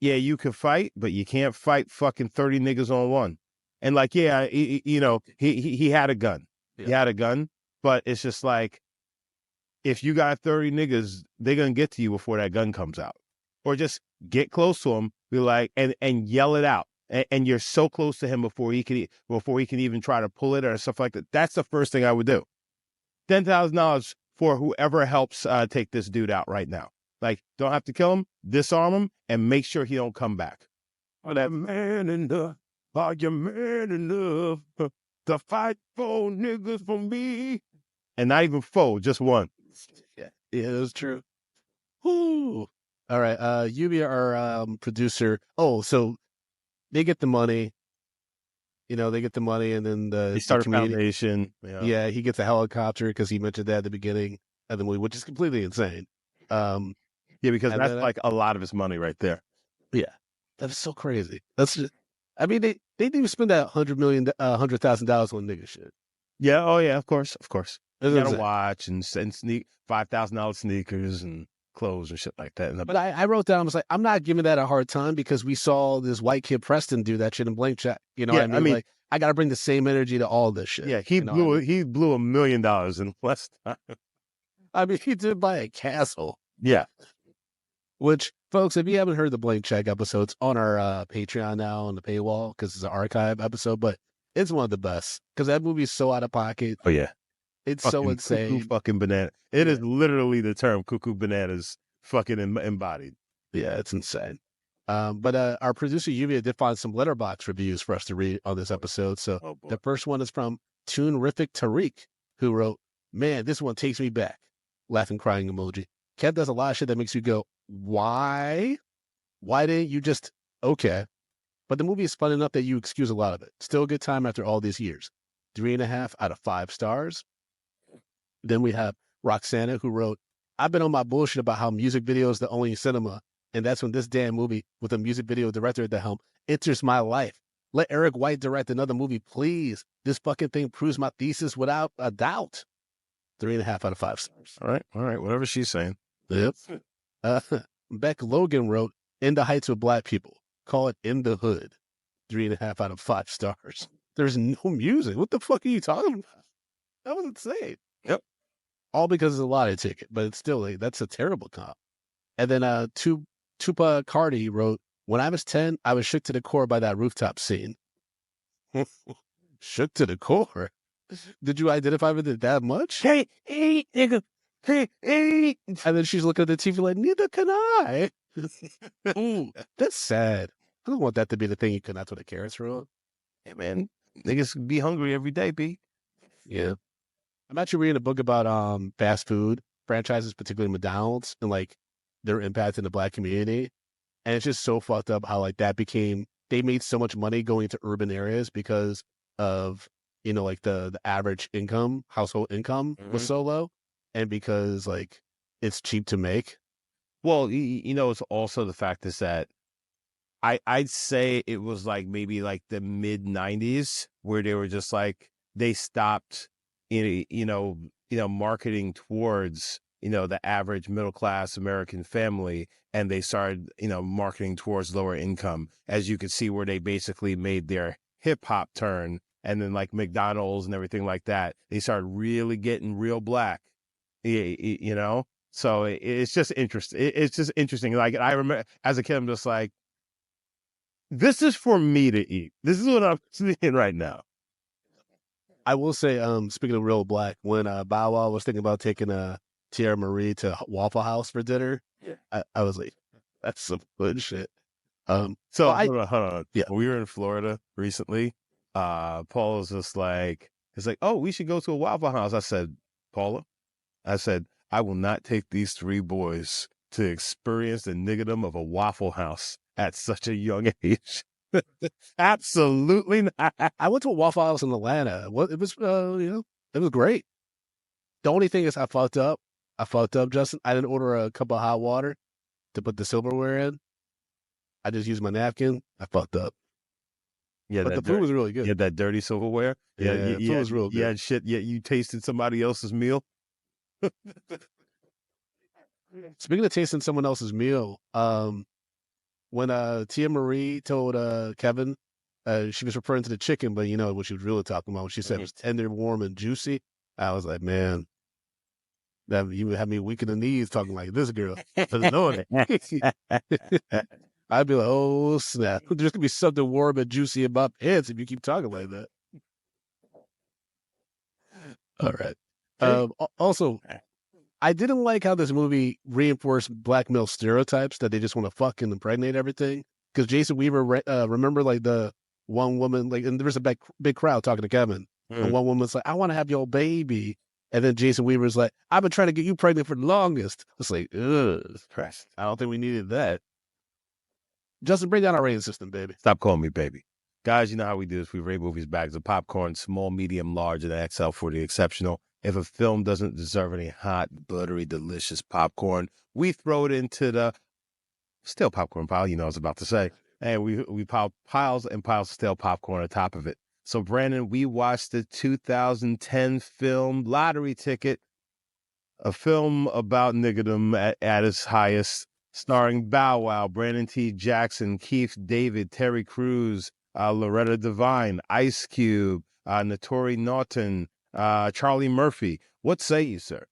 yeah, you can fight, but you can't fight fucking 30 niggas on one. And like, yeah, you know, he had a gun. Yeah. He had a gun, but it's just like, if you got 30 niggas, they're going to get to you before that gun comes out. Or just get close to him, be like, and yell it out. And you're so close to him before he can even try to pull it or stuff like that. That's the first thing I would do. $10,000 for whoever helps take this dude out right now. Like, don't have to kill him, disarm him, and make sure he don't come back. Are that man enough? Are you man enough to fight for niggas for me? And not even foe, just one. Yeah, that's true. Whoo. All right, Lluvia, our producer. Oh, so they get the money. You know, they get the money, and then They start a community. foundation. Yeah, he gets a helicopter because he mentioned that at the beginning of the movie, which is completely insane. Yeah, because and that's then, like a lot of his money right there. Yeah, that's so crazy. That's just, I mean, they didn't even spend that $100,000 on nigga shit. Yeah, oh yeah, of course. You gotta insane. watch and sneak $5,000 sneakers and clothes and shit like that. But I wrote down, I was like, I'm not giving that a hard time because we saw this white kid Preston do that shit in Blank Check. You know Yeah, what I mean? Like, I got to bring the same energy to all this shit. Yeah, he blew $1 million in less time. I mean, he did buy a castle. Yeah. Which, folks, if you haven't heard the Blank Check episodes on our Patreon now on the paywall, because it's an archive episode, but it's one of the best because that movie's so out of pocket. Oh yeah, it's so insane. Cuckoo fucking banana. It is literally the term cuckoo bananas fucking embodied. Yeah, it's insane. But our producer Lluvia did find some letterbox reviews for us to read on this episode. So the first one is from Toonrific Tariq, who wrote, "Man, this one takes me back." Laughing, crying emoji. Kev does a lot of shit that makes you go, why? Why didn't you just, okay. But the movie is fun enough that you excuse a lot of it. Still a good time after all these years. 3.5 out of 5 stars. Then we have Roxana, who wrote, "I've been on my bullshit about how music video is the only cinema. And that's when this damn movie with a music video director at the helm enters my life. Let Eric White direct another movie, please. This fucking thing proves my thesis without a doubt." 3.5 out of 5 stars. All right. Whatever she's saying. Yep. Beck Logan wrote, "In the Heights with Black People. Call it In the Hood." 3.5 out of 5 stars. There's no music. What the fuck are you talking about? That was insane. Yep. All because it's a lottery ticket, but it's still that's a terrible comp. And then Tupa Cardi wrote, "When I was 10, I was shook to the core by that rooftop scene." Shook to the core? Did you identify with it that much? Hey, nigga. Hey. And then she's looking at the TV like, neither can I. Ooh, that's sad. I don't want that to be the thing you connect with a carrots roll. Hey, man. Niggas be hungry every day, B. Yeah. I'm actually reading a book about fast food franchises, particularly McDonald's, and like their impact in the Black community. And it's just so fucked up how like that became, they made so much money going into urban areas because of, you know, like the average income, household income was so low. And because like it's cheap to make. Well, you know, it's also the fact is that I'd say it was like maybe like the mid 90s where they were just like, they stopped, you know, marketing towards, you know, the average middle class American family. And they started, you know, marketing towards lower income, as you could see where they basically made their hip hop turn. And then like McDonald's and everything like that, they started really getting real black, you know? So it's just interesting. It's just interesting. Like I remember as a kid, I'm just like, this is for me to eat. This is what I'm seeing right now. I will say, speaking of real black, when Bow Wow was thinking about taking Tierra Marie to Waffle House for dinner, I was like, that's some good shit. So hold on. Yeah. When we were in Florida recently, Paul was just like, it's like, oh, we should go to a Waffle House. I said, Paula, I will not take these 3 boys to experience the niggerdom of a Waffle House at such a young age. Absolutely not. I went to a Waffle House in Atlanta. It was, you know, it was great. The only thing is I fucked up, Justin. I didn't order a cup of hot water to put the silverware in. I just used my napkin. I fucked up. Yeah, but the food was really good. Yeah, that dirty silverware. Yeah, the food was real good. Yeah, shit. Yeah, you tasted somebody else's meal. Speaking of tasting someone else's meal, when Tia Marie told Kevin, she was referring to the chicken, but you know what she was really talking about when she said it was tender, warm, and juicy. I was like, man, that you had me weak in the knees talking like this girl. Knowing it. I'd be like, oh snap! There's gonna be something warm and juicy in my pants if you keep talking like that. All right. Also, I didn't like how this movie reinforced black male stereotypes that they just want to fuck and impregnate everything. Because Jason Weaver, remember like the one woman, like, and there was a big crowd talking to Kevin, and one woman's like, "I want to have your baby," and then Jason Weaver's like, "I've been trying to get you pregnant for the longest." It's like, ugh, I don't think we needed that. Justin, bring down our rating system, baby. Stop calling me baby. Guys, you know how we do this. We rate movies bags of popcorn, small, medium, large, and XL for the exceptional. If a film doesn't deserve any hot, buttery, delicious popcorn, we throw it into the stale popcorn pile, you know what I was about to say. And we pile piles and piles of stale popcorn on top of it. So, Brandon, we watched the 2010 film Lottery Ticket, a film about niggerdom at its highest, starring Bow Wow, Brandon T. Jackson, Keith David, Terry Crews, Loretta Devine, Ice Cube, Notori Naughton, Charlie Murphy. What say you, sir?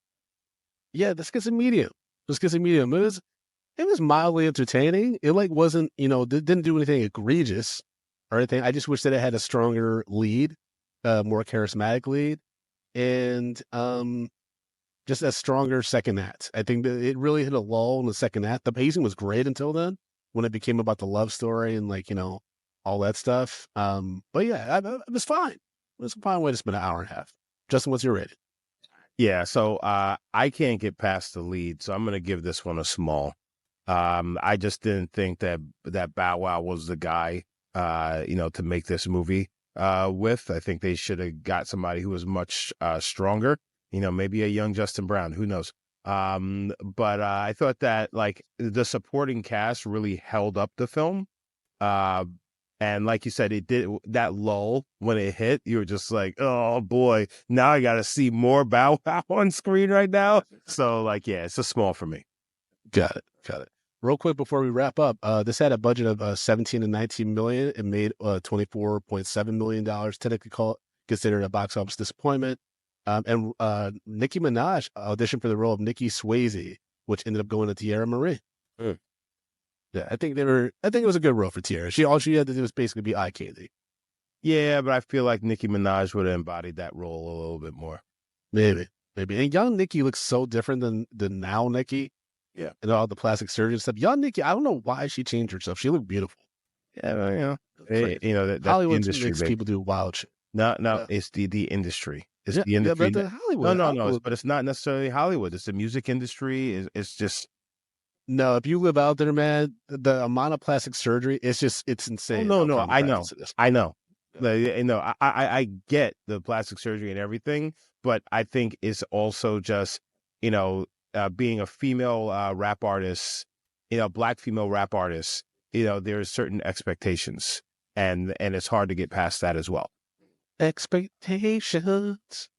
Yeah, let's get some medium. It was mildly entertaining. It like wasn't, didn't do anything egregious or anything. I just wish that it had a stronger lead, more charismatic lead, and just a stronger second act. I think that it really hit a lull in the second act. The pacing was great until then, when it became about the love story and all that stuff. But yeah, it was fine. It was a fine way to spend an hour and a half. Justin, what's your rating? Yeah, so I can't get past the lead, so I'm going to give this one a small. I just didn't think that Bow Wow was the guy, to make this movie with. I think they should have got somebody who was much stronger. Maybe a young Justin Brown. Who knows? But I thought that like the supporting cast really held up the film. And like you said, it did that lull when it hit. You were just like, oh boy, now I got to see more Bow Wow on screen right now. So like, yeah, it's a small for me. Got it. Real quick before we wrap up, this had a budget of 17 to 19 million. It made $24.7 million. Technically considered a box office disappointment. And Nicki Minaj auditioned for the role of Nikki Swayze, which ended up going to Tierra Marie. Yeah, I think it was a good role for Tierra. All she had to do was basically be eye candy. Yeah, but I feel like Nicki Minaj would have embodied that role a little bit more. Maybe. And young Nicki looks so different than now Nicki. Yeah. And all the plastic surgery stuff. Young Nicki, I don't know why she changed herself. She looked beautiful. Yeah, well, that's Hollywood the industry, makes people do wild shit. No, it's the industry. It's the industry. Yeah, but the Hollywood. No, but it's not necessarily Hollywood. It's the music industry. It's just. No, if you live out there, man, the amount of plastic surgery, it's insane. Oh, no, I know. I get the plastic surgery and everything, but I think it's also just, being a female rap artist, black female rap artist, there's certain expectations and it's hard to get past that as well. Expectations,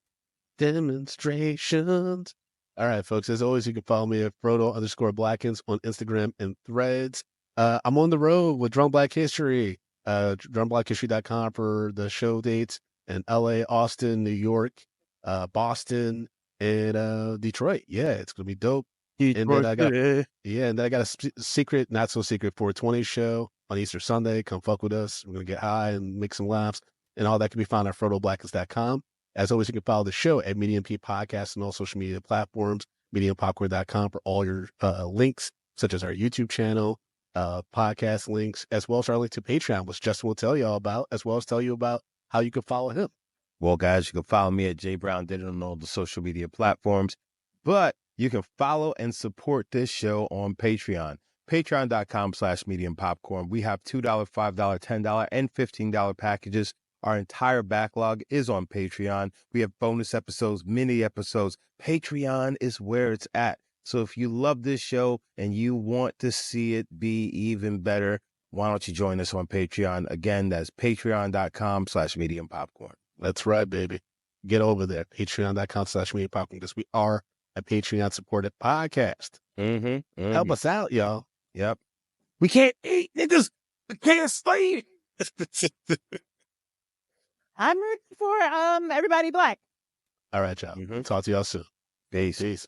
demonstrations. All right, folks, as always, you can follow me at Frodo_Blackens on Instagram and Threads. I'm on the road with Drum Black History, drumblackhistory.com for the show dates in LA, Austin, New York, Boston, and Detroit. Yeah, it's going to be dope. And then I got a secret, not so secret 420 show on Easter Sunday. Come fuck with us. We're going to get high and make some laughs. And all that can be found at FrodoBlackens.com. As always, you can follow the show at Medium P Podcast and all social media platforms, MediumPopcorn.com for all your links, such as our YouTube channel, podcast links, as well as our link to Patreon, which Justin will tell you all about, as well as tell you about how you can follow him. Well, guys, you can follow me at JBrownDid on all the social media platforms, but you can follow and support this show on Patreon. Patreon.com/MediumPopcorn. We have $2, $5, $10, and $15 packages. Our entire backlog is on Patreon. We have bonus episodes, mini episodes. Patreon is where it's at. So if you love this show and you want to see it be even better, why don't you join us on Patreon? Again, that's patreon.com/mediumpopcorn. That's right, baby. Get over there. Patreon.com/mediumpopcorn, because we are a Patreon supported podcast. Help us out, y'all. Yep. We can't eat, niggas. We can't sleep. I'm rooting for everybody black. All right, y'all. Talk to y'all soon. Peace. Peace.